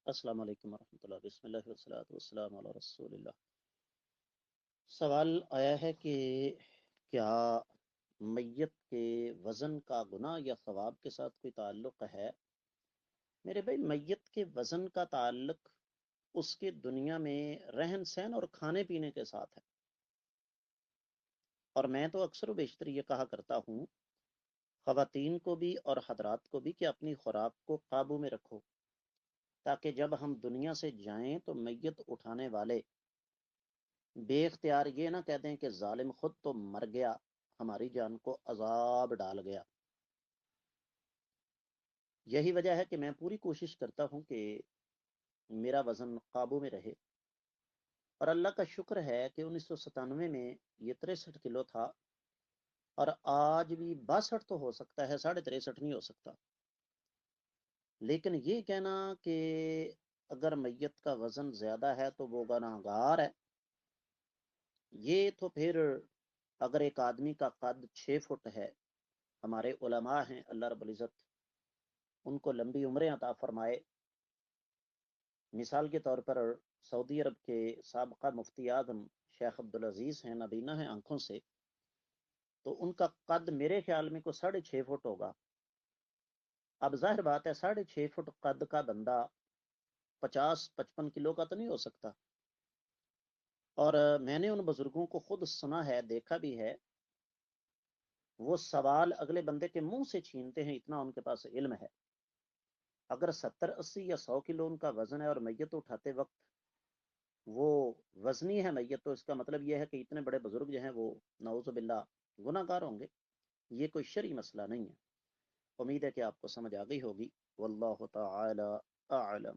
السلام علیکم ورحمۃ اللہ، بسم اللہ والصلاۃ والسلام علی رسول اللہ۔ سوال آیا ہے کہ کیا میت کے وزن کا گناہ یا ثواب کے ساتھ کوئی تعلق ہے؟ میرے بھائی، میت کے وزن کا تعلق اس کے دنیا میں رہن سہن اور کھانے پینے کے ساتھ ہے، اور میں تو اکثر و بیشتر یہ کہا کرتا ہوں خواتین کو بھی اور حضرات کو بھی کہ اپنی خوراک کو قابو میں رکھو، تاکہ جب ہم دنیا سے جائیں تو میت اٹھانے والے بے اختیار یہ نہ کہہ دیں کہ ظالم خود تو مر گیا، ہماری جان کو عذاب ڈال گیا۔ یہی وجہ ہے کہ میں پوری کوشش کرتا ہوں کہ میرا وزن قابو میں رہے، اور اللہ کا شکر ہے کہ 1997 میں یہ 63 کلو تھا، اور آج بھی 62 تو ہو سکتا ہے، 63.5 نہیں ہو سکتا۔ لیکن یہ کہنا کہ اگر میت کا وزن زیادہ ہے تو وہ گناہگار ہے، یہ تو پھر اگر ایک آدمی کا قد 6 فٹ ہے، ہمارے علماء ہیں اللہ رب العزت ان کو لمبی عمریں عطا فرمائے، مثال کے طور پر سعودی عرب کے سابقہ مفتی اعظم شیخ عبدالعزیز ہیں، نابینا ہیں آنکھوں سے، تو ان کا قد میرے خیال میں کو 6.5 فٹ ہوگا۔ اب ظاہر بات ہے 6.5 فٹ قد کا بندہ 50-55 کلو کا تو نہیں ہو سکتا، اور میں نے ان بزرگوں کو خود سنا ہے، دیکھا بھی ہے، وہ سوال اگلے بندے کے منہ سے چھینتے ہیں، اتنا ان کے پاس علم ہے۔ اگر 70-80 یا 100 کلو ان کا وزن ہے اور میت اٹھاتے وقت وہ وزنی ہے میت، تو اس کا مطلب یہ ہے کہ اتنے بڑے بزرگ جو ہیں وہ نعوذ باللہ گناہ گار ہوں گے۔ یہ کوئی شرعی مسئلہ نہیں ہے۔ امید ہے کہ آپ کو سمجھ آ گئی ہوگی۔ واللہ تعالی اعلم۔